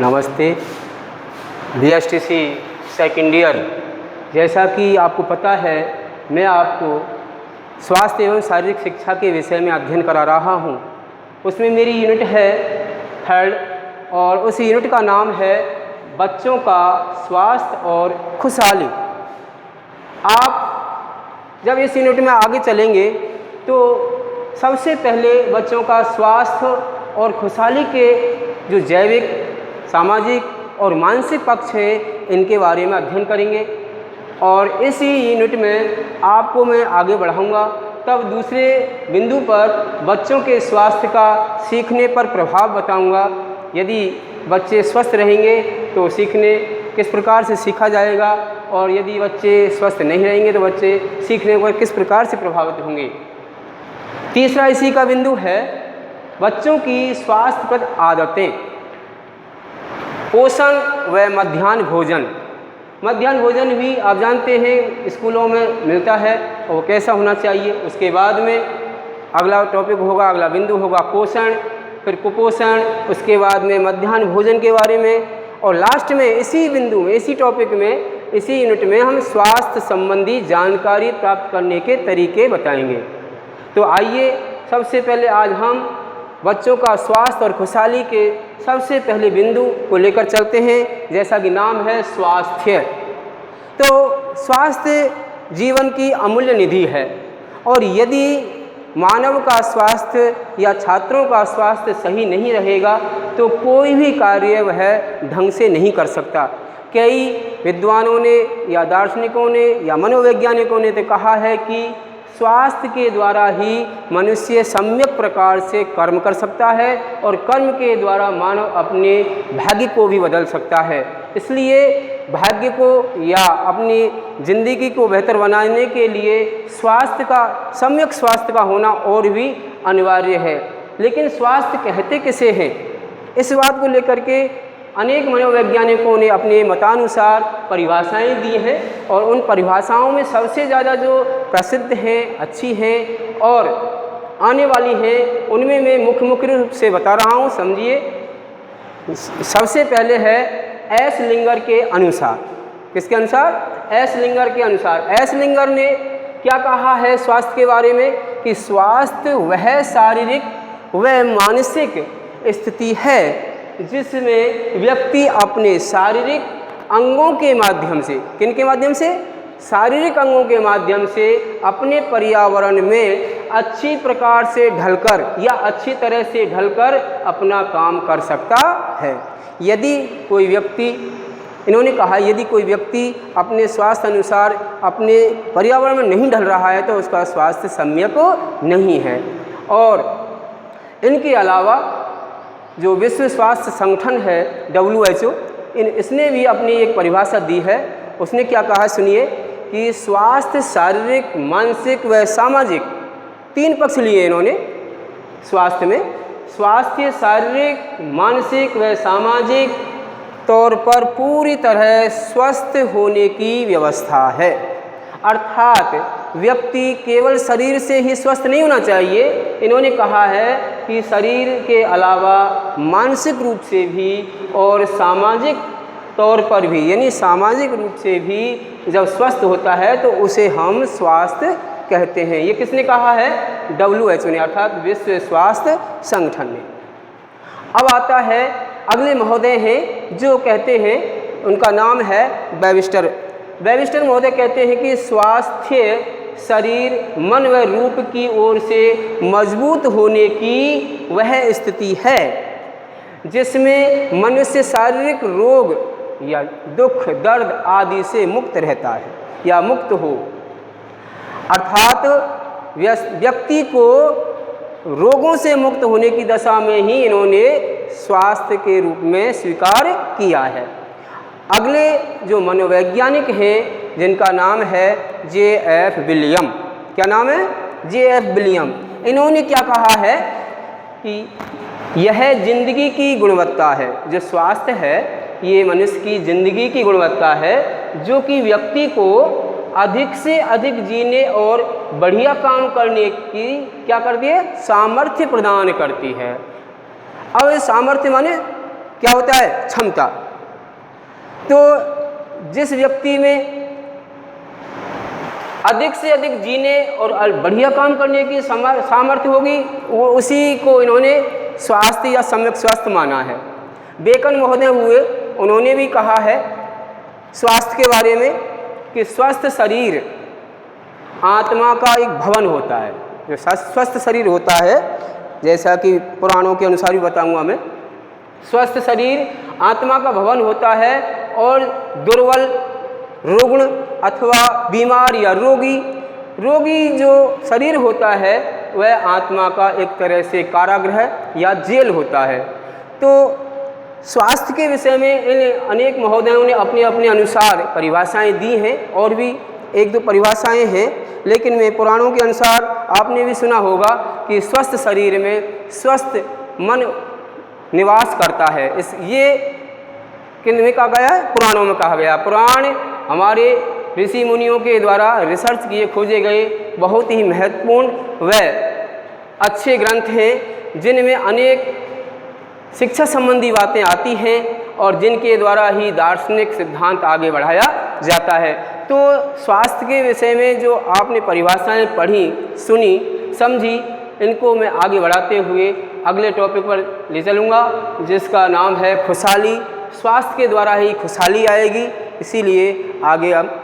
नमस्ते। BSTC second year, जैसा कि आपको पता है मैं आपको स्वास्थ्य एवं शारीरिक शिक्षा के विषय में अध्ययन करा रहा हूँ। उसमें मेरी यूनिट है थर्ड और उस यूनिट का नाम है बच्चों का स्वास्थ्य और खुशहाली। आप जब इस यूनिट में आगे चलेंगे तो सबसे पहले बच्चों का स्वास्थ्य और खुशहाली के जो जैविक, सामाजिक और मानसिक पक्ष है इनके बारे में अध्ययन करेंगे और इसी यूनिट में आपको मैं आगे बढ़ाऊंगा। तब दूसरे बिंदु पर बच्चों के स्वास्थ्य का सीखने पर प्रभाव बताऊंगा। यदि बच्चे स्वस्थ रहेंगे तो सीखने किस प्रकार से सीखा जाएगा और यदि बच्चे स्वस्थ नहीं रहेंगे तो बच्चे सीखने पर किस प्रकार से प्रभावित होंगे। तीसरा इसी का बिंदु है बच्चों की स्वास्थ्यप्रद आदतें, पोषण व मध्याह्न भोजन। मध्याह्न भोजन भी आप जानते हैं स्कूलों में मिलता है और वो कैसा होना चाहिए। उसके बाद में अगला टॉपिक होगा, अगला बिंदु होगा पोषण, फिर कुपोषण, उसके बाद में मध्याह्न भोजन के बारे में और लास्ट में इसी बिंदु में, इसी टॉपिक में, इसी यूनिट में हम स्वास्थ्य संबंधी जानकारी प्राप्त करने के तरीके बताएंगे। तो आइए सबसे पहले आज हम बच्चों का स्वास्थ्य और खुशहाली के सबसे पहले बिंदु को लेकर चलते हैं, जैसा कि नाम है स्वास्थ्य। तो स्वास्थ्य जीवन की अमूल्य निधि है और यदि मानव का स्वास्थ्य या छात्रों का स्वास्थ्य सही नहीं रहेगा तो कोई भी कार्य वह ढंग से नहीं कर सकता। कई विद्वानों ने या दार्शनिकों ने या मनोवैज्ञानिकों ने तो कहा है कि स्वास्थ्य के द्वारा ही मनुष्य सम्यक प्रकार से कर्म कर सकता है और कर्म के द्वारा मानव अपने भाग्य को भी बदल सकता है। इसलिए भाग्य को या अपनी जिंदगी को बेहतर बनाने के लिए स्वास्थ्य का, सम्यक स्वास्थ्य का होना और भी अनिवार्य है। लेकिन स्वास्थ्य कहते किसे हैं, इस बात को लेकर के अनेक मनोवैज्ञानिकों ने अपने मतानुसार परिभाषाएं दी हैं और उन परिभाषाओं में सबसे ज़्यादा जो प्रसिद्ध हैं, अच्छी हैं और आने वाली हैं, उनमें मैं मुख्य रूप से बता रहा हूँ, समझिए। सबसे पहले है एसलिंगर के अनुसार। किसके अनुसार? एसलिंगर के अनुसार। एसलिंगर ने क्या कहा है स्वास्थ्य के बारे में कि स्वास्थ्य वह शारीरिक व मानसिक स्थिति है जिसमें व्यक्ति अपने शारीरिक अंगों के माध्यम से, किन के माध्यम से? शारीरिक अंगों के माध्यम से अपने पर्यावरण में अच्छी प्रकार से ढलकर या अच्छी तरह से ढलकर अपना काम कर सकता है। यदि कोई व्यक्ति, इन्होंने कहा यदि कोई व्यक्ति अपने स्वास्थ्य अनुसार अपने पर्यावरण में नहीं ढल रहा है तो उसका स्वास्थ्य सम्यक नहीं है। और इनके अलावा जो विश्व स्वास्थ्य संगठन है WHO, इसने भी अपनी एक परिभाषा दी है। उसने क्या कहा सुनिए कि स्वास्थ्य शारीरिक, मानसिक व सामाजिक, तीन पक्ष लिए इन्होंने स्वास्थ्य में। स्वास्थ्य शारीरिक, मानसिक व सामाजिक तौर पर पूरी तरह स्वस्थ होने की व्यवस्था है। अर्थात व्यक्ति केवल शरीर से ही स्वस्थ नहीं होना चाहिए। इन्होंने कहा है कि शरीर के अलावा मानसिक रूप से भी और सामाजिक तौर पर भी, यानी सामाजिक रूप से भी जब स्वस्थ होता है तो उसे हम स्वास्थ्य कहते हैं। ये किसने कहा है? WHO ने, अर्थात विश्व स्वास्थ्य संगठन ने। अब आता है अगले महोदय हैं जो कहते हैं, उनका नाम है वेबिस्टर। वेबिस्टर महोदय कहते हैं कि स्वास्थ्य शरीर, मन व रूप की ओर से मजबूत होने की वह स्थिति है जिसमें मनुष्य शारीरिक रोग या दुख, दर्द आदि से मुक्त रहता है या मुक्त हो। अर्थात व्यक्ति को रोगों से मुक्त होने की दशा में ही इन्होंने स्वास्थ्य के रूप में स्वीकार किया है। अगले जो मनोवैज्ञानिक हैं जिनका नाम है J.F. विलियम। क्या नाम है? J.F. विलियम। इन्होंने क्या कहा है कि यह जिंदगी की गुणवत्ता है। जो स्वास्थ्य है ये मनुष्य की जिंदगी की गुणवत्ता है जो कि व्यक्ति को अधिक से अधिक जीने और बढ़िया काम करने की क्या करती है? सामर्थ्य प्रदान करती है। अब सामर्थ्य माने क्या होता है? क्षमता। तो जिस व्यक्ति में अधिक से अधिक जीने और बढ़िया काम करने की सामर्थ्य होगी, वो उसी को इन्होंने स्वास्थ्य या सम्यक स्वास्थ्य माना है। बेकन महोदय हुए, उन्होंने भी कहा है स्वास्थ्य के बारे में कि स्वस्थ शरीर आत्मा का एक भवन होता है। जो स्वस्थ शरीर होता है, जैसा कि पुराणों के अनुसार भी बताऊंगा मैं, स्वस्थ शरीर आत्मा का भवन होता है और दुर्बल, रुग्ण अथवा बीमार या रोगी जो शरीर होता है वह आत्मा का एक तरह से कारागृह या जेल होता है। तो स्वास्थ्य के विषय में इन अनेक महोदयों ने अपने अपने अनुसार परिभाषाएं दी हैं, और भी एक दो परिभाषाएं हैं, लेकिन मैं पुराणों के अनुसार आपने भी सुना होगा कि स्वस्थ शरीर में स्वस्थ मन निवास करता है। ये किन में कहा गया है? पुराणों में कहा गया। पुराण हमारे ऋषि मुनियों के द्वारा रिसर्च किए खोजे गए बहुत ही महत्वपूर्ण व अच्छे ग्रंथ हैं, जिनमें अनेक शिक्षा संबंधी बातें आती हैं और जिनके द्वारा ही दार्शनिक सिद्धांत आगे बढ़ाया जाता है। तो स्वास्थ्य के विषय में जो आपने परिभाषाएं पढ़ी, सुनी, समझी, इनको मैं आगे बढ़ाते हुए अगले टॉपिक पर ले चलूँगा, जिसका नाम है खुशहाली। स्वास्थ्य के द्वारा ही खुशहाली आएगी, इसीलिए आगे अब